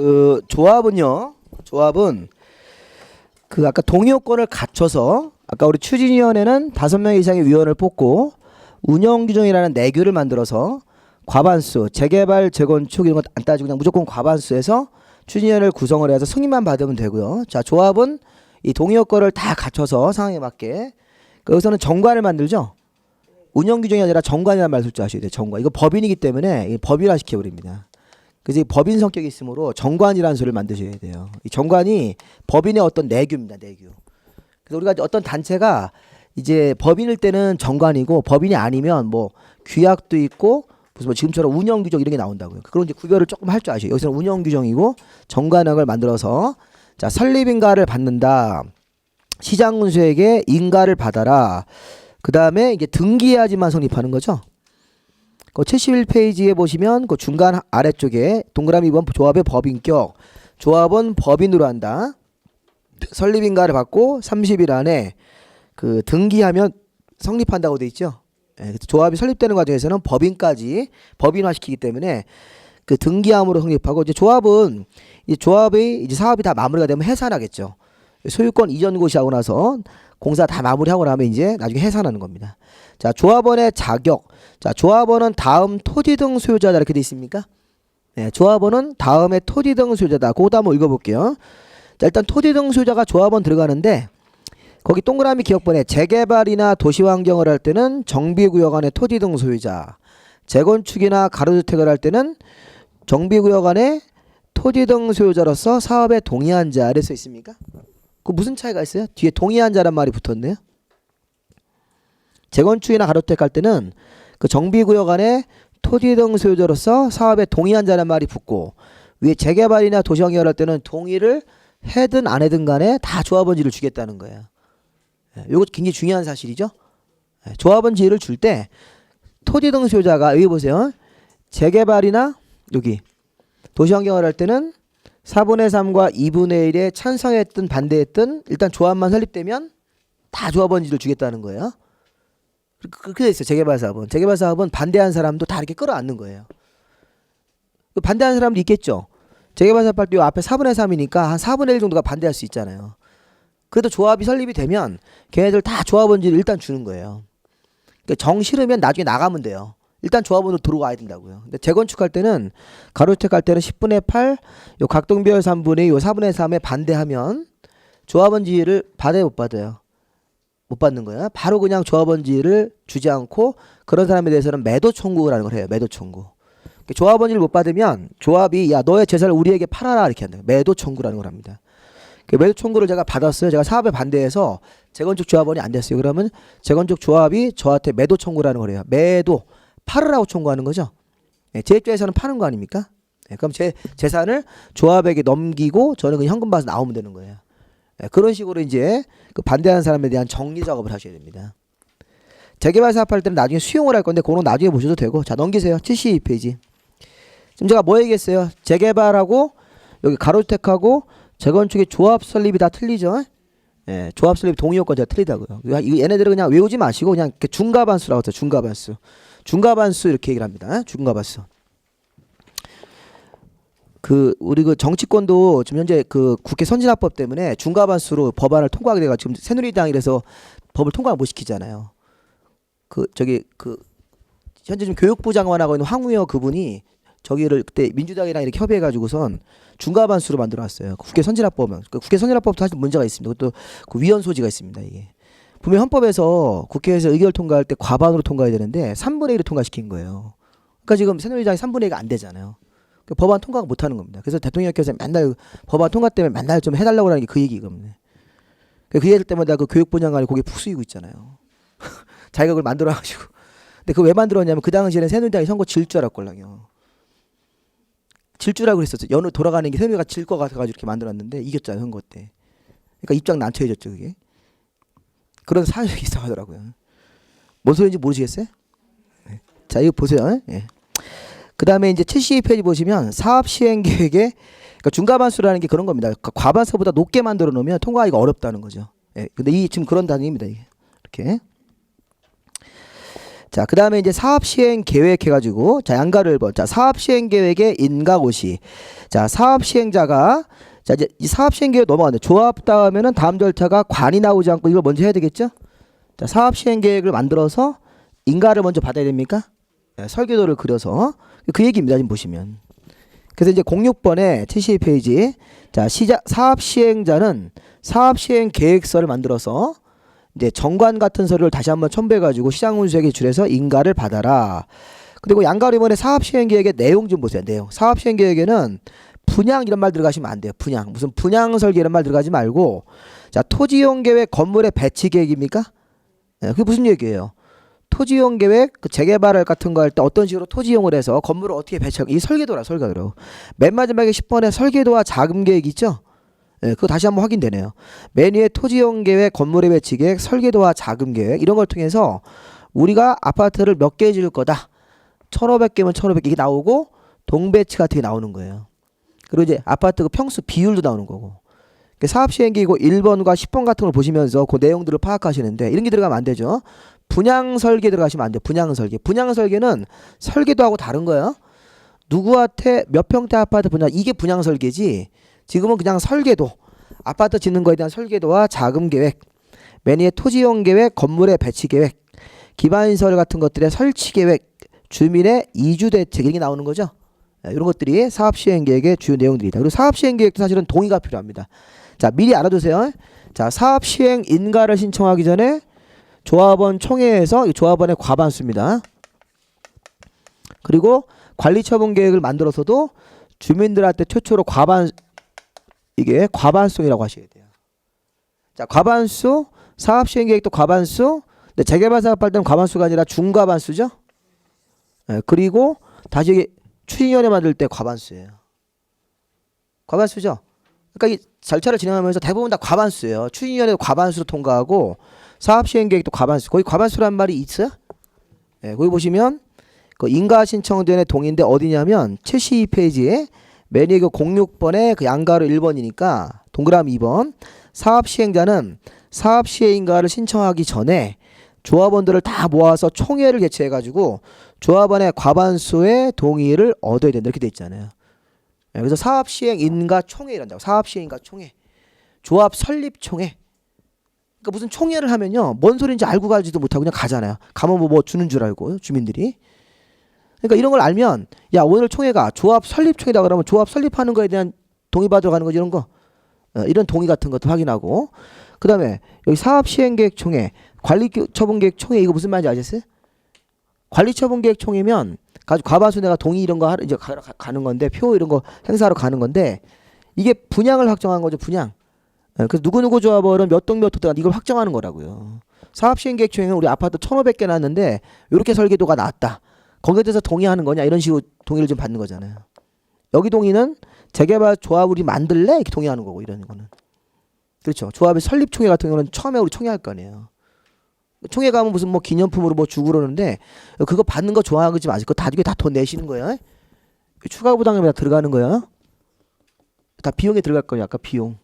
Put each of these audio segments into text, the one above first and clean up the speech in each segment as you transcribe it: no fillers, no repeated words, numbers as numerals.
그 조합은 그 아까 동의요건을 갖춰서 아까 우리 추진위원회는 5명 이상의 위원을 뽑고 운영규정이라는 내규를 만들어서 과반수, 재개발, 재건축 이런 거 안 따지고 그냥 무조건 과반수에서 추진위원회를 구성을 해서 승인만 받으면 되고요. 자, 조합은 이 동의요건을 다 갖춰서 상황에 맞게 여기서는 정관을 만들죠. 운영규정이 아니라 정관이라는 말 솔직히 아셔야 돼요. 정관. 이거 법인이기 때문에 법인화 시켜버립니다. 그래서 법인 성격이 있으므로 정관이라는 소리를 만드셔야 돼요. 이 정관이 법인의 어떤 내규입니다. 내규. 그래서 우리가 어떤 단체가 이제 법인일 때는 정관이고 법인이 아니면 뭐 규약도 있고 무슨 뭐 지금처럼 운영규정 이런 게 나온다고요. 그런 이제 구별을 조금 할 줄 아셔요. 여기서는 운영규정이고 정관학을 만들어서 자, 설립인가를 받는다. 시장군수에게 인가를 받아라. 그 다음에 이게 등기해야지만 성립하는 거죠. 그 71페이지에 보시면 그 중간 아래쪽에 동그라미 2번 조합의 법인격. 조합은 법인으로 한다. 설립인가를 받고 30일 안에 그 등기하면 성립한다고 돼 있죠. 예, 조합이 설립되는 과정에서는 법인까지 법인화시키기 때문에 그 등기함으로 성립하고 이제 조합은 이 조합의 이제 사업이 다 마무리가 되면 해산하겠죠. 소유권 이전 고시하고 나서 공사 다 마무리하고 나면 이제 나중에 해산하는 겁니다. 자, 조합원의 자격. 자, 조합원은 다음 토지 등 소유자다 이렇게 돼 있습니까? 네, 조합원은 다음에 토지 등 소유자다. 그것도 한번 읽어볼게요. 자, 일단 토지 등 소유자가 조합원 들어가는데 거기 동그라미 기억번에 재개발이나 도시환경을 할 때는 정비구역 안에 토지 등 소유자, 재건축이나 가로주택을 할 때는 정비구역 안에 토지 등 소유자로서 사업에 동의한 자 이래 써 있습니까? 그 무슨 차이가 있어요? 뒤에 동의한 자란 말이 붙었네요. 재건축이나 가로주택 할 때는 그 정비구역 안에 토지 등 소유자로서 사업에 동의한 자란 말이 붙고 위에 재개발이나 도시환경을 할 때는 동의를 해든 안 해든 간에 다 조합원지를 주겠다는 거예요. 이거 굉장히 중요한 사실이죠. 조합원지를 줄 때 토지 등 소유자가 여기 보세요. 재개발이나 여기 도시환경을 할 때는 4분의 3과 2분의 1에 찬성했든 반대했든 일단 조합만 설립되면 다 조합원지를 주겠다는 거예요. 그렇게 돼 있어요. 재개발 사업은. 재개발 사업은 반대한 사람도 다 이렇게 끌어안는 거예요. 반대하는 사람도 있겠죠. 재개발 사업 할 때 앞에 4분의 3이니까 한 4분의 1 정도가 반대할 수 있잖아요. 그래도 조합이 설립이 되면 걔네들 다 조합원지를 일단 주는 거예요. 그러니까 정 싫으면 나중에 나가면 돼요. 일단 조합원으로 들어와야 된다고요. 근데 재건축할 때는 가로주택 할 때는 10분의 8, 요 각동비율 3분의 2, 요 4분의 3에 반대하면 조합원지를 받아요, 못 받아요? 못 받는 거야. 바로 그냥 조합원지를 주지 않고 그런 사람에 대해서는 매도 청구라는 걸 해요. 매도 청구. 조합원지를 못 받으면 조합이 야 너의 재산을 우리에게 팔아라 이렇게 한다. 매도 청구라는 걸 합니다. 그 매도 청구를 제가 받았어요. 제가 사업에 반대해서 재건축 조합원이 안 됐어요. 그러면 재건축 조합이 저한테 매도 청구라는 걸 해요. 매도 팔으라고 청구하는 거죠. 네, 제 입장에서는 파는 거 아닙니까? 네, 그럼 제 재산을 조합에게 넘기고 저는 그냥 현금 받아서 나오면 되는 거예요. 네, 그런 식으로 이제 그 반대하는 사람에 대한 정리 작업을 하셔야 됩니다. 재개발 사업할 때는 나중에 수용을 할 건데 그건 나중에 보셔도 되고. 자, 넘기세요. 72페이지. 지금 제가 뭐 얘기했어요? 재개발하고 여기 가로주택하고 재건축의 조합 설립이 다 틀리죠. 예, 조합 설립 동의요건 다 틀리다고요. 얘네들은 그냥 외우지 마시고 그냥 중과반수라고 해서 중과반수. 중과반수 이렇게 얘기를 합니다. 중과반수. 그 우리 그 정치권도 지금 현재 그 국회 선진화법 때문에 중과반수로 법안을 통과하게 돼가 지금 새누리당이라서 법을 통과 못 시키잖아요. 그 저기 그 현재 지금 교육부 장관하고 있는 황우여 그분이 저기를 그때 민주당이랑 이렇게 협의해가지고선 중과반수로 만들어놨어요. 국회 선진화법은 그 국회 선진화법도 사실 문제가 있습니다. 그것도 그 위헌 소지가 있습니다. 이게 분명 헌법에서 국회에서 의결 통과할 때 과반으로 통과해야 되는데 3분의 1을 통과시킨 거예요. 그러니까 지금 새누리당이 3분의 1가 안 되잖아요. 그러니까 법안 통과가 못하는 겁니다. 그래서 대통령께서 맨날 법안 통과 때문에 맨날 좀 해달라고 하는 게 그 얘기거든요. 그 얘기 때마다 그 교육부 장관이 고개 푹 숙이고 있잖아요. 자기가 그걸 만들어가지고. 근데 그거 왜 만들었냐면 그 당시에는 새누리당이 선거 질 줄 알았걸랑요. 질 줄 알고 그랬었죠. 연으로 돌아가는 게 새누리가 질 것 같아가지고 이렇게 만들었는데 이겼잖아요. 선거 때. 그러니까 입장 난처해졌죠. 그게. 그런 사정이 있어하더라고요. 뭔 소리인지 모르시겠어요? 네. 자, 이거 보세요. 예. 그 다음에 이제 72페이지 보시면 사업 시행 계획에 그러니까 중과반수라는 게 그런 겁니다. 그러니까 과반수보다 높게 만들어 놓으면 통과하기가 어렵다는 거죠. 예. 근데 이 지금 그런 단위입니다. 이게. 이렇게. 자, 그 다음에 이제 사업 시행 계획 해가지고, 자, 양가를 봐. 자, 사업 시행 계획의 인가고시. 자, 사업 시행자가, 자, 이제 이 사업 시행 계획 넘어가는데, 조합 다음에는 다음 절차가 관이 나오지 않고 이걸 먼저 해야 되겠죠? 자, 사업 시행 계획을 만들어서 인가를 먼저 받아야 됩니까? 네, 설계도를 그려서. 그 얘기입니다. 지금 보시면. 그래서 이제 06번에 72페이지. 자, 사업 시행자는 사업 시행 계획서를 만들어서 이제 정관 같은 서류를 다시 한번 첨부해가지고 시장운수에게 제출해서 인가를 받아라. 그리고 양가로 이번에 사업시행계획의 내용 좀 보세요. 내용. 사업시행계획에는 분양 이런 말 들어가시면 안 돼요. 분양. 무슨 분양 설계 이런 말 들어가지 말고, 자, 토지이용계획 건물의 배치 계획입니까? 네, 그게 무슨 얘기예요? 토지이용계획 그 재개발 같은 거 할 때 어떤 식으로 토지이용을 해서 건물을 어떻게 배치하고, 이 설계도라 설계도로. 맨 마지막에 10번에 설계도와 자금 계획 있죠? 네, 그거 다시 한번 확인되네요. 맨 위에 토지이용 계획, 건물의 배치 계획, 설계도와 자금 계획 이런 걸 통해서 우리가 아파트를 몇 개 지을 거다. 1,500개면 1,500개 이게 나오고 동배치 같은 게 나오는 거예요. 그리고 이제 아파트 그 평수 비율도 나오는 거고. 사업시행계획이고 1번과 10번 같은 걸 보시면서 그 내용들을 파악하시는데 이런 게 들어가면 안 되죠. 분양설계 들어가시면 안 돼요. 분양설계. 분양설계는 설계도하고 다른 거예요. 누구한테 몇 평대 아파트 분양, 이게 분양설계지. 지금은 그냥 설계도, 아파트 짓는 거에 대한 설계도와 자금 계획, 맨 위에 토지이용 계획, 건물의 배치 계획, 기반시설 같은 것들의 설치 계획, 주민의 이주 대책 이게 나오는 거죠. 이런 것들이 사업시행계획의 주요 내용들이다. 그리고 사업시행계획도 사실은 동의가 필요합니다. 자, 미리 알아두세요. 자, 사업시행 인가를 신청하기 전에 조합원 총회에서 이 조합원의 과반수입니다. 그리고 관리처분 계획을 만들어서도 주민들한테 최초로 이게 과반수이라고 하셔야 돼요. 자, 과반수, 사업시행계획도 과반수, 근데 재개발 사업할 때는 과반수가 아니라 중과반수죠. 네, 그리고 다시 이게 추진위원회 만들 때 과반수예요. 과반수죠. 그러니까 이 절차를 진행하면서 대부분 다 과반수예요. 추진위원회도 과반수로 통과하고 사업시행계획도 과반수. 거기 과반수란 말이 있어요? 네, 거기 보시면 그 인가 신청전에 동의인데 어디냐면 72페이지에 맨 위에 그 06번에 그 양가로 1번이니까 동그라미 2번. 사업시행자는 사업시행인가를 신청하기 전에 조합원들을 다 모아서 총회를 개최해가지고 조합원의 과반수의 동의를 얻어야 된다. 이렇게 돼 있잖아요. 그래서 사업시행인가 총회란다고. 사업시행인가 총회. 조합 설립 총회. 그러니까 무슨 총회를 하면요. 뭔 소리인지 알고 가지도 못하고 그냥 가잖아요. 가면 뭐 주는 줄 알고 주민들이. 그러니까 이런 걸 알면 야 오늘 총회가 조합 설립 총회다 그러면 조합 설립하는 거에 대한 동의받으러 가는 거지 이런 거. 이런 동의 같은 것도 확인하고 그 다음에 여기 사업시행계획 총회 관리처분계획 총회 이거 무슨 말인지 아셨어요? 관리처분계획 총회면 가지고 과반수 내가 동의 이런 거 이제 가는 건데 표 이런 거 행사하러 가는 건데 이게 분양을 확정한 거죠. 분양. 그래서 누구누구 조합원은 몇 동 몇 호다 이걸 확정하는 거라고요. 사업시행계획 총회는 우리 아파트 1,500개 났는데 이렇게 설계도가 나왔다. 거기에 대해서 동의하는 거냐 이런 식으로 동의를 좀 받는 거잖아요. 여기 동의는 재개발 조합 우리 만들래 이렇게 동의하는 거고 이런 거는 그렇죠. 조합의 설립 총회 같은 경우는 처음에 우리 총회할 거 아니에요. 총회 가면 무슨 뭐 기념품으로 뭐 주고 그러는데 그거 받는 거 좋아하지 마세요. 그거 나중에 다 돈 내시는 거예요. 추가 부담금이 다 들어가는 거예요. 다 비용에 들어갈 거예요. 아까 비용.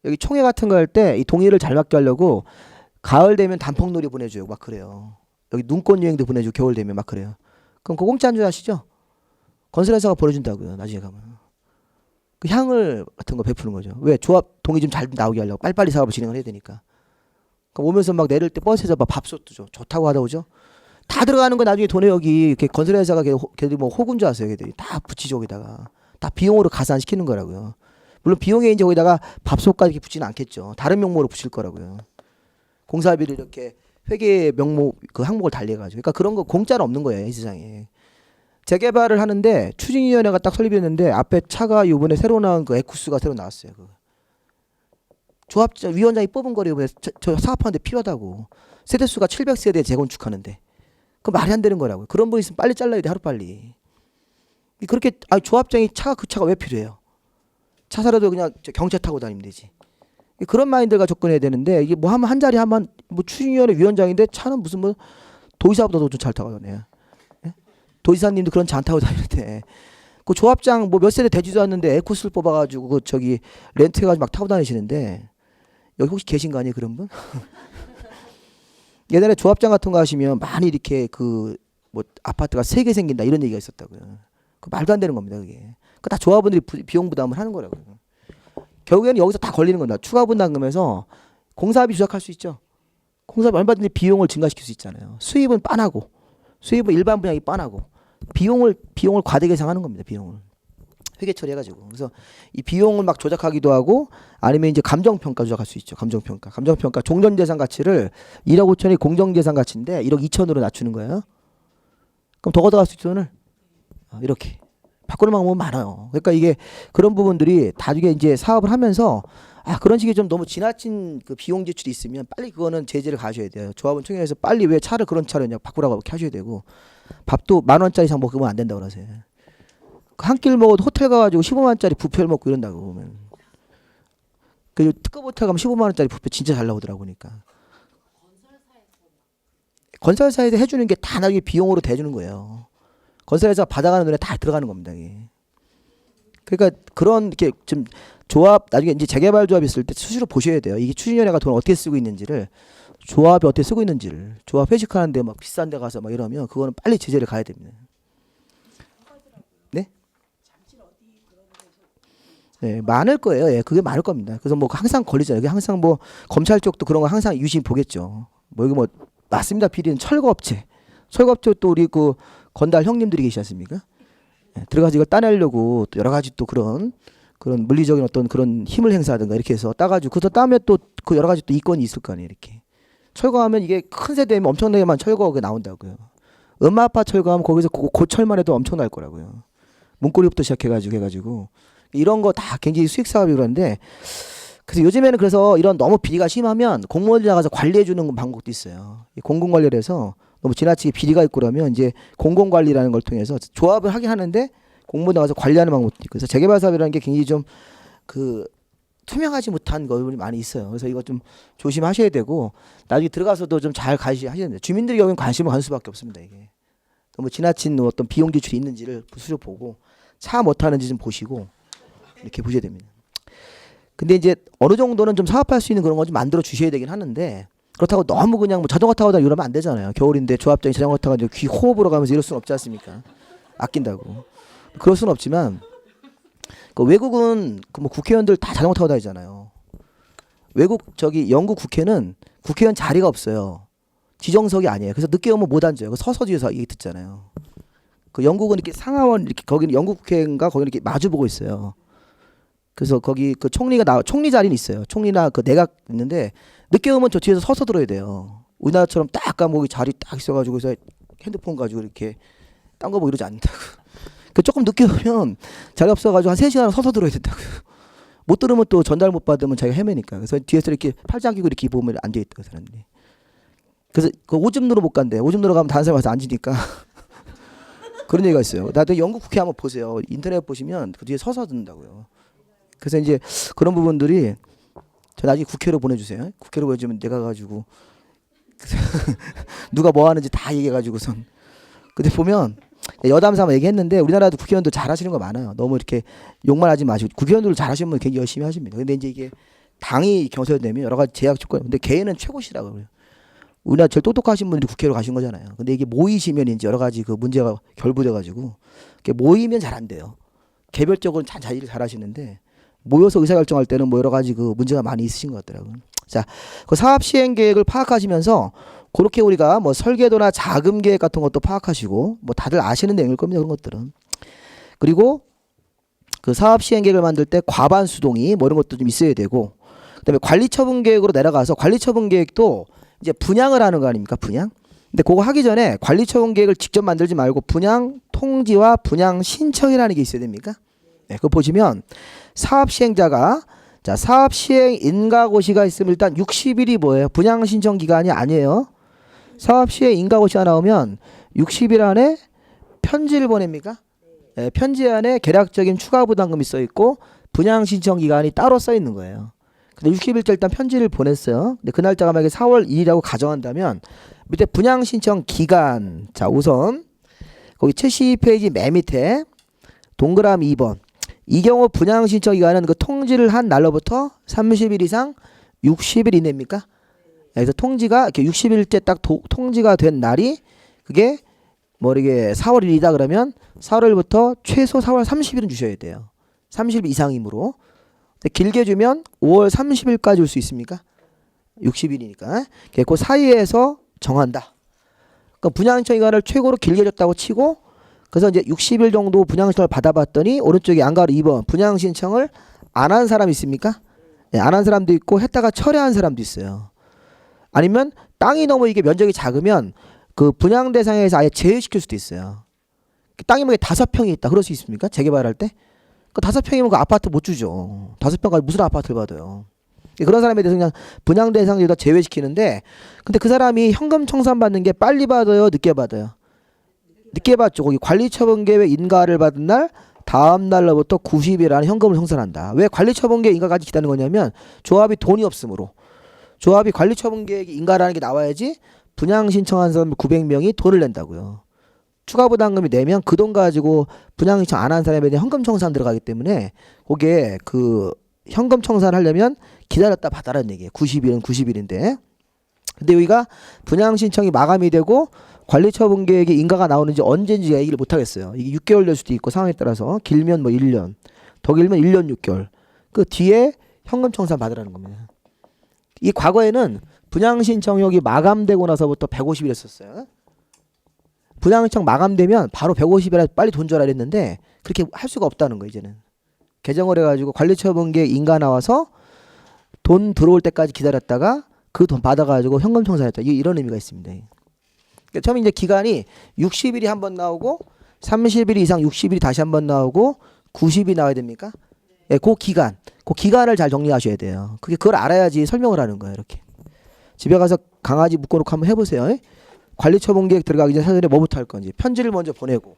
여기 총회 같은 거 할 때 이 동의를 잘 받게 하려고 가을 되면 단풍놀이 보내줘요. 막 그래요. 여기 눈꽃 여행도 보내주고 겨울 되면 막 그래요. 그럼 그거 공짜인 줄 아시죠? 건설회사가 보내준다고요. 나중에 가면. 그 향을 같은 거 베푸는 거죠. 왜? 조합 동의 좀 잘 나오게 하려고. 빨리빨리 사업을 진행을 해야 되니까. 그럼 오면서 막 내릴 때 버스에서 막 밥솥도 줘. 좋다고 하다 오죠. 다 들어가는 거 나중에 돈에 여기 이렇게 건설회사가 걔들 뭐 호구인 줄 아세요. 걔들이 다 붙이죠. 거기다가. 다 비용으로 가산시키는 거라고요. 물론 비용에 이제 거기다가 밥솥까지 이렇게 붙이는 않겠죠. 다른 명목으로 붙일 거라고요. 공사비를 이렇게 회계 명목 그 항목을 달리해가지고. 그러니까 그런 거 공짜는 없는 거예요. 이 세상에. 재개발을 하는데 추진위원회가 딱 설립했는데 앞에 차가 이번에 새로 나온 그 에쿠스가 새로 나왔어요. 그 조합 위원장이 뽑은 거래요. 저 사업하는데 필요하다고. 세대수가 700세대 재건축하는데 그 말이 안 되는 거라고요. 그런 분 있으면 빨리 잘라야 돼. 하루빨리. 그렇게 조합장이 그 차가 왜 필요해요? 차 사려도 그냥 경차 타고 다니면 되지. 그런 마인드가 접근해야 되는데 이게 뭐 하면 한 자리 하면 뭐 추진위원회 위원장인데 차는 무슨 뭐 도지사보다도 좀 잘 타고 다녀요. 도지사님도 그런 차 안 타고 다니는데 그 조합장 뭐 몇 세대 되지도 않는데 에코스를 뽑아가지고 그 저기 렌트해가지고 막 타고 다니시는데 여기 혹시 계신 거 아니에요 그런 분? 예전에 조합장 같은 거 하시면 많이 이렇게 그 뭐 아파트가 3개 생긴다 이런 얘기가 있었다고요. 그 말도 안 되는 겁니다. 그게. 그 다 조합원들이 비용 부담을 하는 거라고요. 결국에는 여기서 다 걸리는 겁니다. 추가 분담금에서 공사비 조작할 수 있죠. 공사비 얼마든지 비용을 증가시킬 수 있잖아요. 수입은 빤하고 수입은 일반 분양이 빤하고 비용을 과대 계상하는 겁니다. 비용을 회계 처리해가지고. 그래서 이 비용을 막 조작하기도 하고 아니면 이제 감정평가 조작할 수 있죠. 감정평가 종전재산 가치를 1억 5천이 공정재산 가치인데 1억 2천으로 낮추는 거예요. 그럼 더 걷어갈 수 있죠. 오늘 이렇게 바꾸는 방법은 많아요. 그러니까 이게 그런 부분들이 나중에 이제 사업을 하면서 그런 식의 좀 너무 지나친 그 비용 지출이 있으면 빨리 그거는 제재를 가셔야 돼요. 조합원 총회에서 빨리 왜 차를 그런 차를 그냥 바꾸라고 이렇게 하셔야 되고 밥도 10,000원짜리 이상 먹으면 안 된다고 그러세요. 한 끼를 먹어도 호텔 가가지고 15만원짜리 뷔페를 먹고 이런다고 보면. 그 특급 호텔 가면 15만원짜리 뷔페 진짜 잘 나오더라고 보니까. 건설사에서 해주는 게 다 나중에 비용으로 대주는 거예요. 건설회사 받아가는 돈에 다 들어가는 겁니다. 이게. 그러니까 그런 이렇게 좀 조합 나중에 이제 재개발 조합 있을 때 수시로 보셔야 돼요. 이게 추진위원회가 돈을 어떻게 쓰고 있는지를 조합이 어떻게 쓰고 있는지를 조합 회식하는데 막 비싼 데 가서 막 이러면 그거는 빨리 제재를 가야 됩니다. 네? 네, 많을 거예요. 예, 그게 많을 겁니다. 그래서 뭐 항상 걸리잖아요. 항상 뭐 검찰 쪽도 그런 거 항상 유심 보겠죠. 뭐 이거 뭐 맞습니다. 비리는 철거업체 또 우리 그 건달 형님들이 계시지 않습니까? 예, 들어가서 이걸 따내려고 또 여러 가지 또 그런 물리적인 어떤 그런 힘을 행사하든가 이렇게 해서 따가지고 그래서 따면 또 그 여러 가지 또 이권이 있을 거 아니에요. 이렇게 철거하면 이게 큰 세대면 엄청나게만 철거가 나온다고요. 엄마 아빠 철거하면 거기서 고철만 해도 엄청날 거라고요. 문고리부터 시작해가지고 이런 거 다 굉장히 수익 사업이 그런데 그래서 요즘에는 그래서 이런 너무 비리가 심하면 공무원이 나가서 관리해 주는 방법도 있어요. 공공관리를 해서 너무 지나치게 비리가 있고 그러면 이제 공공관리라는 걸 통해서 조합을 하긴 하는데 공무원 나가서 관리하는 방법도 있고 그래서 재개발 사업이라는 게 굉장히 좀 그 투명하지 못한 것들이 많이 있어요. 그래서 이거 좀 조심하셔야 되고 나중에 들어가서도 좀 잘 가셔야 됩니다. 주민들이 여기는 관심을 가는 수밖에 없습니다. 이게 너무 지나친 어떤 비용 지출이 있는지를 수시로 보고 차 못하는지 좀 보시고 이렇게 보셔야 됩니다. 근데 이제 어느 정도는 좀 사업할 수 있는 그런 거 좀 만들어 주셔야 되긴 하는데 그렇다고 너무 그냥 뭐 자전거 타고 다니고 이러면 안 되잖아요. 겨울인데 조합장이 자전거 타고 귀 호흡으로 가면서 이럴 수는 없지 않습니까? 아낀다고. 그럴 수는 없지만 그 외국은 그 뭐 국회의원들 다 자전거 타고 다니잖아요. 외국 영국 국회는 국회의원 자리가 없어요. 지정석이 아니에요. 그래서 늦게 오면 못 앉아요. 서서 뒤에서 얘기 듣잖아요. 그 영국은 이렇게 상하원 이렇게 거기는 영국 국회인가 거기는 이렇게 마주 보고 있어요. 그래서 거기 그 총리 자리는 있어요. 총리나 그 내각 있는데 늦게 오면 저 뒤에서 서서 들어야 돼요. 우리나라처럼 딱 거기 자리 딱 있어가지고 그래서 핸드폰 가지고 이렇게 딴 거 보고 이러지 않는다고. 그 조금 늦게 오면 자리 없어가지고 한 3시간 서서 들어야 된다고요. 못 들으면 또 전달 못 받으면 자기가 헤매니까. 그래서 뒤에서 이렇게 팔짱 끼고 이렇게 보면 앉아있다고 사람들이. 그래서 그 오줌 누러 못 간대. 오줌 누러 가면 다른 사람이 와서 앉으니까. 그런 얘기가 있어요. 나도 영국 국회 한번 보세요. 인터넷 보시면 그 뒤에 서서 듣는다고요. 그래서 이제 그런 부분들이 저 나중에 국회로 보내주세요. 국회로 보내주면 내가 가지고 누가 뭐 하는지 다 얘기해가지고선. 근데 보면 여담 삼아 얘기했는데 우리나라도 국회의원들 잘하시는 거 많아요. 너무 이렇게 욕만 하지 마시고 국회의원들 잘하시는 분 굉장히 열심히 하십니다. 근데 이제 이게 당이 경선되면 여러 가지 제약 조건. 근데 개인은 최고시라고 그래요. 우리나라 제일 똑똑하신 분들이 국회로 가신 거잖아요. 근데 이게 모이시면 이제 여러 가지 그 문제가 결부돼가지고 모이면 잘 안 돼요. 개별적으로는 자기를 잘하시는데 모여서 의사결정할 때는 뭐 여러 가지 그 문제가 많이 있으신 것 같더라고요. 자, 그 사업 시행 계획을 파악하시면서 그렇게 우리가 뭐 설계도나 자금 계획 같은 것도 파악하시고 뭐 다들 아시는 내용일 겁니다. 그런 것들은. 그리고 그 사업 시행 계획을 만들 때 과반 수동이 뭐 이런 것도 좀 있어야 되고 그다음에 관리 처분 계획으로 내려가서 관리 처분 계획도 이제 분양을 하는 거 아닙니까? 분양. 근데 그거 하기 전에 관리 처분 계획을 직접 만들지 말고 분양 통지와 분양 신청이라는 게 있어야 됩니까? 네, 그거 보시면 사업 시행자가 자, 사업 시행 인가고시가 있으면 일단 60일이 뭐예요? 분양 신청 기간이 아니에요. 사업 시행 인가고시가 나오면 60일 안에 편지를 보냅니까? 네, 편지 안에 계략적인 추가 부담금이 써 있고 분양 신청 기간이 따로 써 있는 거예요. 근데 60일째 일단 편지를 보냈어요. 근데 그 날짜가 만약에 4월 2일이라고 가정한다면 밑에 분양 신청 기간 자 우선 거기 72페이지 맨 밑에 동그라미 2번 이 경우 분양 신청 기간은 그 통지를 한 날로부터 30일 이상 60일 이내입니까? 그래서 통지가 이렇게 60일째 딱 통지가 된 날이 그게 뭐 이게 4월 1일이다 그러면 4월 1일부터 최소 4월 30일은 주셔야 돼요. 30일 이상이므로. 길게 주면 5월 30일까지 줄 수 있습니까? 60일이니까. 그 사이에서 정한다. 그러니까 분양신청 기간을 최고로 길게 줬다고 치고 그래서 이제 60일 정도 분양신청을 받아봤더니 오른쪽에 안가로 2번 분양신청을 안 한 사람이 있습니까? 네, 안 한 사람도 있고 했다가 철회한 사람도 있어요. 아니면 땅이 너무 이게 면적이 작으면 그 분양 대상에서 아예 제외시킬 수도 있어요. 땅이 뭐 5평이 있다. 그럴 수 있습니까? 재개발할 때? 그 5평이면 그 아파트 못 주죠. 5평까지 무슨 아파트를 받아요. 그런 사람에 대해서 그냥 분양 대상에다 제외시키는데 근데 그 사람이 현금 청산 받는 게 빨리 받아요? 늦게 받아요? 늦게 받죠. 거기 관리처분계획 인가를 받은 날 다음 날로부터 90일 안에 현금을 청산한다. 왜 관리처분계획 인가까지 기다리는 거냐면 조합이 돈이 없으므로 조합이 관리처분계획 인가라는 게 나와야지 분양 신청한 사람 900명이 돈을 낸다고요. 추가 부담금이 내면 그 돈 가지고 분양 신청 안 한 사람에 대한 현금 청산 들어가기 때문에 거기에 그 현금 청산을 하려면 기다렸다 받아라는 얘기예요. 90일은 90일인데. 근데 여기가 분양 신청이 마감이 되고 관리처분 계획이 인가가 나오는지 언제인지 얘기를 못 하겠어요. 이게 6개월 될 수도 있고 상황에 따라서 길면 뭐 1년, 더 길면 1년 6개월. 그 뒤에 현금 청산 받으라는 겁니다. 이 과거에는 분양 신청이 마감되고 나서부터 150일 했었어요. 분양 신청 마감되면 바로 150일에 빨리 돈 줘라 했는데 그렇게 할 수가 없다는 거예요, 이제는. 개정을 해가지고 관리처분 계획 인가 나와서 돈 들어올 때까지 기다렸다가 그 돈 받아가지고 현금 청산했다. 이런 의미가 있습니다. 그러니까 처음에 이제 기간이 60일이 한 번 나오고 30일 이상 60일이 다시 한 번 나오고 90일이 나와야 됩니까? 예, 그 기간을 잘 정리하셔야 돼요. 그걸 알아야지 설명을 하는 거예요. 이렇게 집에 가서 강아지 묶어놓고 한번 해보세요. 관리처분 계획 들어가기 전에 사전에 뭐부터 할 건지 편지를 먼저 보내고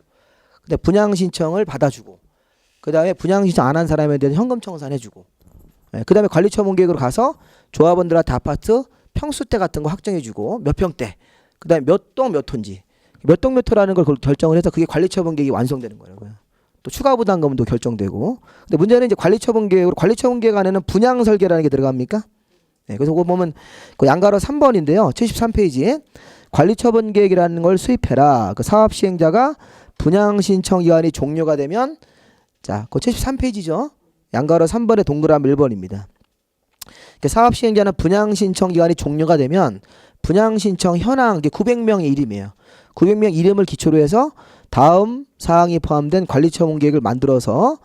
근데 분양 신청을 받아주고 그 다음에 분양 신청 안 한 사람에 대한 현금 청산해주고 그 다음에 관리처분 계획으로 가서 조합원들한테 아파트 평수대 같은 거 확정해주고 몇 평대 그 다음에 몇 동 몇 호인지 몇 동 몇 호라는 걸 결정을 해서 그게 관리처분 계획이 완성되는 거예요. 또 추가 부담금도 결정되고 근데 문제는 이제 관리처분 계획으로 관리처분 계획 안에는 분양 설계라는 게 들어갑니까? 네, 그래서 그거 보면 그 양가로 3번인데요. 73페이지에 관리처분 계획이라는 걸 수립해라. 그 사업 시행자가 분양 신청 기간이 종료가 되면 자, 그 73페이지죠. 양가로 3번의 동그라미 1번입니다. 사업 시행자는 분양 신청 기간이 종료가 되면 분양 신청 현황 900명의 이름이에요. 900명 이름을 기초로 해서 다음 사항이 포함된 관리처분 계획을 만들어서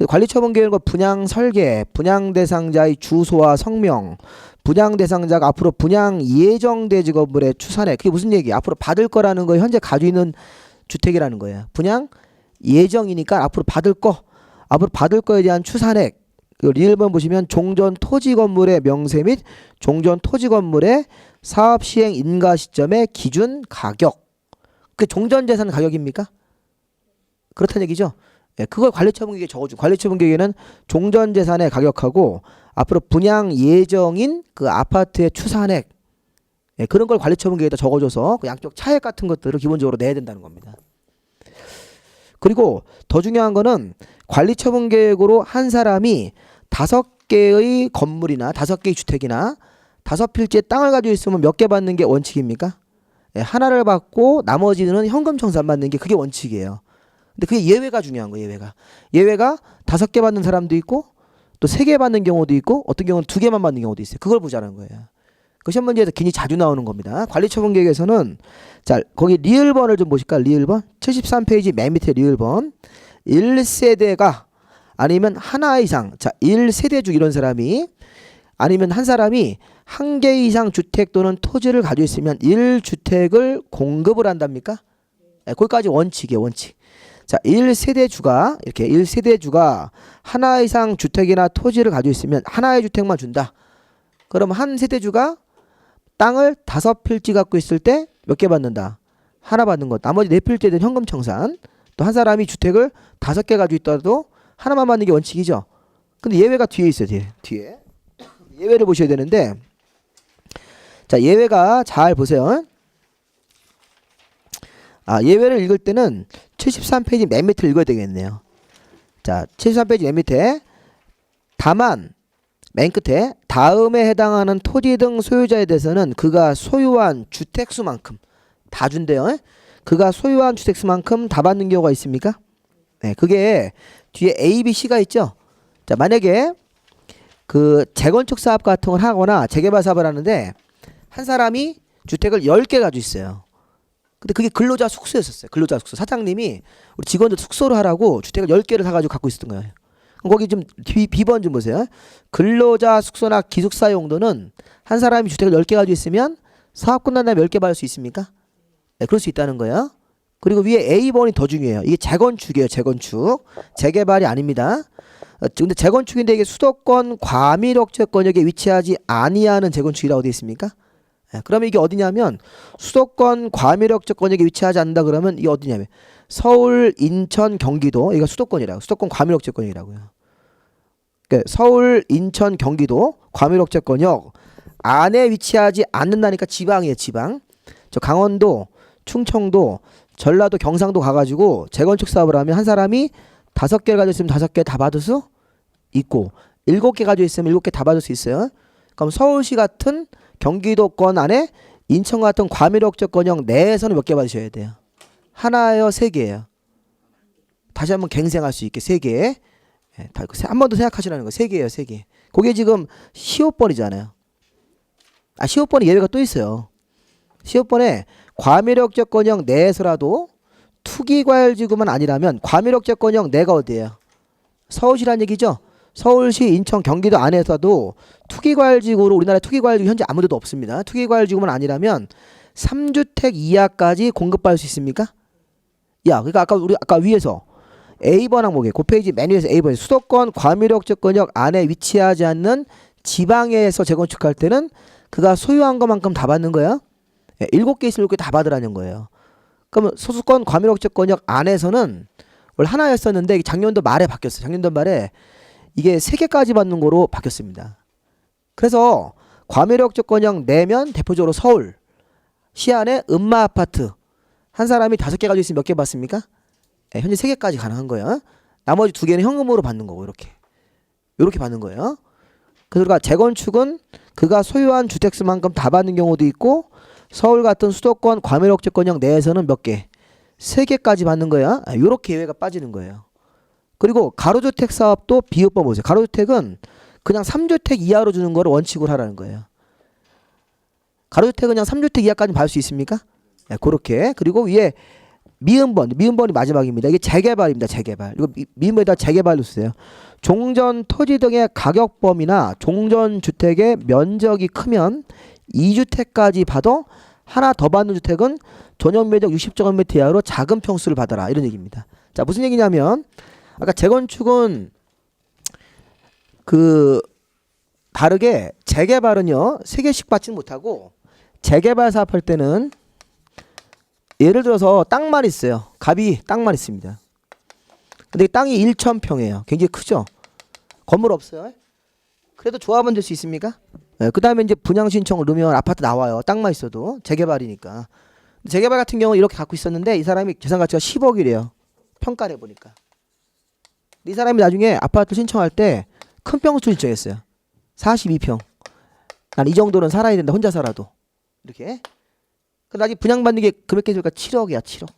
관리처분 계획과 분양 설계, 분양 대상자의 주소와 성명, 분양 대상자가 앞으로 분양 예정된 건물의 추산액. 그게 무슨 얘기예요? 앞으로 받을 거라는 거 현재 가지고 있는 주택이라는 거예요. 분양 예정이니까 앞으로 받을 거에 대한 추산액. 그 1번 보시면 종전 토지 건물의 명세 및 종전 토지 건물의 사업 시행 인가 시점의 기준 가격. 그 종전 재산 가격입니까? 그렇다는 얘기죠. 예, 그걸 관리처분 계획에 적어주고 관리처분 계획에는 종전 재산의 가격하고 앞으로 분양 예정인 그 아파트의 추산액 그런 걸 관리처분 계획에다 적어줘서 그 양쪽 차액 같은 것들을 기본적으로 내야 된다는 겁니다. 그리고 더 중요한 거는 관리처분 계획으로 한 사람이 5개의 건물이나 5개의 주택이나 5필지의 땅을 가지고 있으면 몇 개 받는 게 원칙입니까? 하나를 받고 나머지는 현금 청산 받는 게 그게 원칙이에요. 근데 그게 예외가 중요한 거예요. 예외가 5개 받는 사람도 있고 또 3개 받는 경우도 있고 어떤 경우는 2개만 받는 경우도 있어요. 그걸 보자는 거예요. 그 시험 문제에서 굉장히 자주 나오는 겁니다. 관리처분 계획에서는 자 거기 리을번을 좀 보실까요? 리을번 73페이지 맨 밑에 리을번 1세대가 아니면 하나 이상 자 1세대주 이런 사람이 아니면 한 사람이 1개 이상 주택 또는 토지를 가지고 있으면 1주택을 공급을 한답니까? 거기까지 원칙이에요. 원칙. 자 1세대주가 이렇게 1세대주가 하나 이상 주택이나 토지를 가지고 있으면 하나의 주택만 준다. 그럼 한 세대주가 땅을 5필지 갖고 있을 때 몇 개 받는다? 하나 받는 것. 나머지 4필지에 대한 현금 청산. 또 한 사람이 주택을 5개 가지고 있더라도 하나만 받는 게 원칙이죠. 근데 예외가 뒤에 있어요. 뒤에. 예외를 보셔야 되는데 자 예외가 잘 보세요. 예외를 읽을 때는 73페이지 맨 밑을 읽어야 되겠네요. 자 73페이지 맨 밑에 다만 맨 끝에 다음에 해당하는 토지 등 소유자에 대해서는 그가 소유한 주택수만큼 다 준대요. 그가 소유한 주택수만큼 다 받는 경우가 있습니까? 네, 그게 뒤에 A, B, C가 있죠. 자, 만약에 그 재건축 사업 같은 걸 하거나 재개발 사업을 하는데 한 사람이 주택을 10개 가지고 있어요. 근데 그게 근로자 숙소였었어요. 근로자 숙소. 사장님이 우리 직원들 숙소로 하라고 주택을 10개를 사가지고 갖고 있었던 거예요. 거기 좀 B번 좀 보세요. 근로자 숙소나 기숙사 용도는 한 사람이 주택을 10개 가지고 있으면 사업 끝난 다음에 10개 받을 수 있습니까? 네, 그럴 수 있다는 거예요. 그리고 위에 A번이 더 중요해요. 이게 재건축이에요. 재건축. 재개발이 아닙니다. 근데 재건축인데 이게 수도권 과밀억제권역에 위치하지 아니하는 재건축이라고 되어 있습니까? 네, 그러면 이게 어디냐면 수도권 과밀억제권역에 위치하지 않는다 그러면 이게 어디냐면 서울, 인천, 경기도 이거 수도권이라고. 수도권 과밀억제권역이라고요. 그러니까 서울, 인천, 경기도 과밀억제권역 안에 위치하지 않는다니까 지방이에요. 지방. 저 강원도, 충청도, 전라도, 경상도 가가지고 재건축 사업을 하면 한 사람이 5개를 가지고 있으면 5개 다 받을 수 있고 7개 가지고 있으면 7개 다 받을 수 있어요. 그럼 서울시 같은 경기도권 안에 인천 같은 과밀억제권역 내에서는 몇 개 받으셔야 돼요? 하나예요? 3개예요? 다시 한번 갱생할 수 있게 3개. 한 번 더 생각하시라는 거. 3개예요. 3개. 그게 지금 시호번이잖아요. 시호번이 예외가 또 있어요. 시호번에 과밀억제권역 내에서라도 투기과열지구만 아니라면 과밀억제권역 내가 어디예요? 서울시란 얘기죠. 서울시, 인천, 경기도 안에서도 투기과열지구로 우리나라에 투기과열지구 현재 아무 데도 없습니다. 투기과열지구만 아니라면 3주택 이하까지 공급받을 수 있습니까? 야, 그러니까 아까 위에서 A번 항목에 그 페이지 맨 위에서 A번 수도권 과밀억제권역 안에 위치하지 않는 지방에서 재건축할 때는 그가 소유한 것만큼 다 받는 거야. 7개 있으면 7개 다 받으라는 거예요. 그러면 소수권 과밀억제권역 안에서는 원래 하나였었는데 작년도 말에 바뀌었어요. 작년도 말에 이게 3개까지 받는 거로 바뀌었습니다. 그래서 과밀억제권역 내면 대표적으로 서울 시 안에 음마 아파트 한 사람이 5개 가지고 있으면 몇 개 받습니까? 네, 현재 3개까지 가능한 거예요. 나머지 2개는 현금으로 받는 거고 이렇게 받는 거예요. 그러니까 재건축은 그가 소유한 주택수만큼 다 받는 경우도 있고 서울 같은 수도권 과밀억제권역 내에서는 몇 개? 3개까지 받는 거야. 이렇게 예외가 빠지는 거예요. 그리고 가로주택 사업도 비율법 보세요. 가로주택은 그냥 3주택 이하로 주는 거를 원칙으로 하라는 거예요. 가로주택은 그냥 3주택 이하까지 받을 수 있습니까? 네, 그렇게. 그리고 위에 미음번이 마지막입니다. 이게 재개발입니다. 재개발. 이거 미음번에다 재개발로 쓰세요. 종전 토지 등의 가격 범위나 종전 주택의 면적이 크면 2주택까지 받아 하나 더 받는 주택은 전용 면적 60제곱미터 이하로 작은 평수를 받아라. 이런 얘기입니다. 자, 무슨 얘기냐면 아까 재건축은 그 다르게 재개발은요 3개씩 받지는 못하고 재개발 사업할 때는 예를 들어서 땅만 있어요. 갑이 땅만 있습니다. 근데 땅이 1,000평이에요. 굉장히 크죠. 건물 없어요. 그래도 조합은 될 수 있습니까? 네, 그 다음에 이제 분양 신청을 넣으면 아파트 나와요. 땅만 있어도 재개발이니까. 재개발 같은 경우 이렇게 갖고 있었는데 이 사람이 재산 가치가 10억이래요. 평가를 해보니까. 이 사람이 나중에 아파트 신청할 때 큰 평수 신청했어요. 42평. 난 이 정도는 살아야 된다. 혼자 살아도. 이렇게. 그 나중에 분양받는 게 금액 해줄까 7억이야. 7억.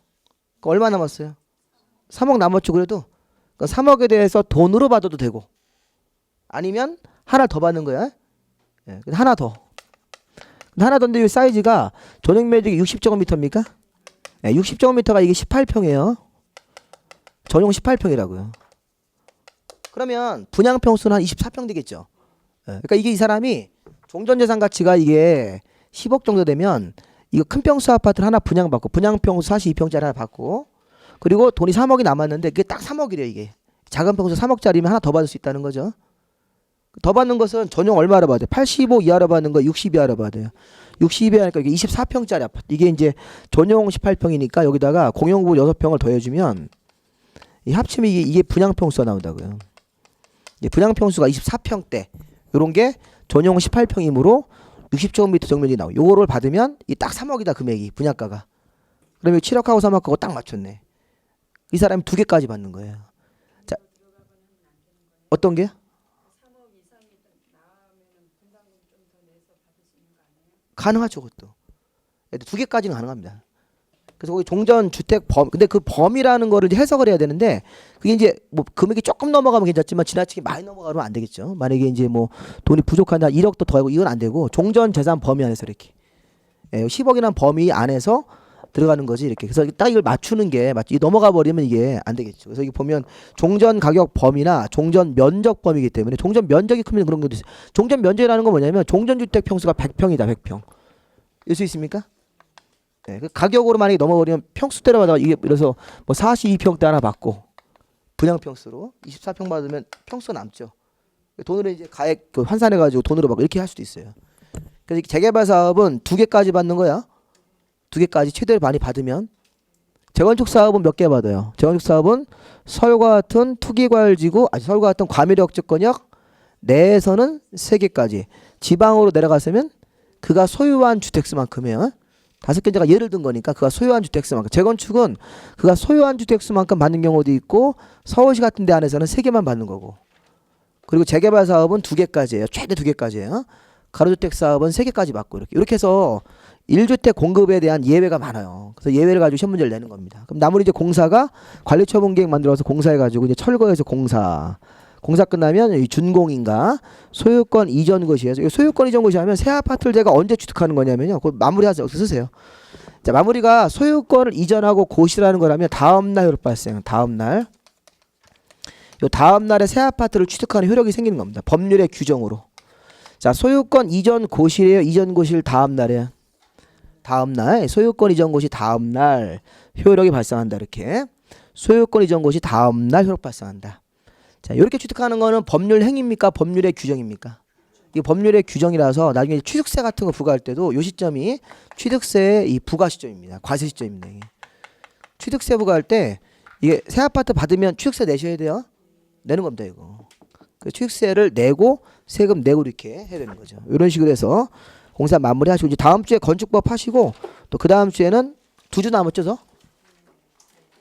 얼마 남았어요? 3억 남았죠. 그래도 3억에 대해서 돈으로 받아도 되고 아니면 하나 더 받는 거야. 예, 하나 더. 하나 더인데 이 사이즈가 전용 면적이 60제곱미터입니까? 예, 60제곱미터가 이게 18평이에요. 전용 18평이라고요. 그러면 분양 평수는 한 24평 되겠죠. 예, 그러니까 이게 이 사람이 종전재산 가치가 이게 10억 정도 되면 이거 큰 평수 아파트를 하나 분양받고 분양 평수 42평짜리 하나 받고 그리고 돈이 3억이 남았는데 그게 딱 3억이래요. 이게 작은 평수 3억짜리면 하나 더 받을 수 있다는 거죠. 더 받는 것은 전용 얼마로 받아요? 85 이하로 받는 거 60 이하로 받아요. 60 이하니까 이게 24평짜리 아파트. 이게 이제 전용 18평이니까 여기다가 공용부 6평을 더해주면 이 합치면 이게 분양 평수가 나온다고요. 이제 분양 평수가 24평대 요런 게 전용 18평이므로 60제곱미터 정면이 나오고 요거를 받으면 이 딱 3억이다 금액이 분양가가. 그러면 7억하고 3억하고 딱 맞췄네. 이 사람이 2개까지 받는 거예요. 자, 어떤 게요? 가능하죠, 그것도. 두 개까지는 가능합니다. 그래서 거기 종전 주택 근데 그 범위라는 거를 이제 해석을 해야 되는데 그게 이제 뭐 금액이 조금 넘어가면 괜찮지만 지나치게 많이 넘어가면 안 되겠죠. 만약에 이제 뭐 돈이 부족하다 1억도 더하고 이건 안 되고 종전 재산 범위 안에서 이렇게 10억이라는 범위 안에서 들어가는 거지 이렇게. 그래서 딱 이걸 맞추는 게 맞지. 넘어가 버리면 이게 안 되겠죠. 그래서 이게 보면 종전 가격 범위나 종전 면적 범위이기 때문에 종전 면적이 크면 그런 것도 있어요. 종전 면적이라는 건 뭐냐면 종전 주택 평수가 100평이다. 100평. 일 수 있습니까? 네, 그 가격으로 만약에 넘어버리면 평수대로 이게 그래서 뭐 42평대 하나 받고 분양 평수로 24평 받으면 평수 남죠. 돈으로 이제 가액 그 환산해 가지고 돈으로 받고 이렇게 할 수도 있어요. 그래서 재개발 사업은 2개까지 받는 거야. 2개까지 최대로 많이 받으면. 재건축 사업은 몇 개 받아요? 재건축 사업은 서울과 같은 투기과열지구 서울과 같은 과밀역 접근역 내에서는 3개까지. 지방으로 내려갔으면 그가 소유한 주택수만큼이에요. 5개제가 예를 든 거니까 그가 소유한 주택수만큼. 재건축은 그가 소유한 주택수만큼 받는 경우도 있고 서울시 같은 데 안에서는 3개만 받는 거고. 그리고 재개발 사업은 2개까지예요. 최대 2개까지예요. 가로주택 사업은 3개까지 받고 이렇게 해서 1주택 공급에 대한 예외가 많아요. 그래서 예외를 가지고 시험 문제를 내는 겁니다. 그럼 나머지 이제 공사가 관리처분계획 만들어서 공사해가지고 이제 철거해서 공사 끝나면 이 준공인가 소유권 이전 것이에요. 소유권 이전 것이 하면 새 아파트를 제가 언제 취득하는 거냐면요. 그거 마무리하세요. 쓰세요. 자, 마무리가 소유권을 이전하고 고시라는 거라면 다음날 효력 발생. 다음날. 요 다음날에 새 아파트를 취득하는 효력이 생기는 겁니다. 법률의 규정으로. 자, 소유권 이전 고시래요. 이전 고시를 다음날에. 다음날 소유권 이전 고시 다음날 효력이 발생한다. 이렇게. 소유권 이전 고시 다음날 효력 발생한다. 자, 이렇게 취득하는 거는 법률 행위입니까? 법률의 규정입니까? 이게 법률의 규정이라서 나중에 취득세 같은 거 부과할 때도 요 시점이 취득세의 이 부과 시점입니다. 과세 시점입니다. 이게. 취득세 부과할 때 이게 새 아파트 받으면 취득세 내셔야 돼요. 내는 겁니다, 이거. 그 취득세를 내고 세금 내고 이렇게 해야 되는 거죠. 이런 식으로 해서 공사 마무리하시고 이제 다음 주에 건축법 하시고 또 그 다음 주에는 2주 남았죠, 저?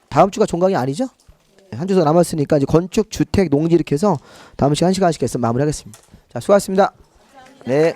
다음 주가 종강이 아니죠? 한 주 더 남았으니까 이제 건축, 주택, 농지 이렇게 해서 다음 시간 1시간씩 해서 마무리하겠습니다. 자, 수고하셨습니다. 네.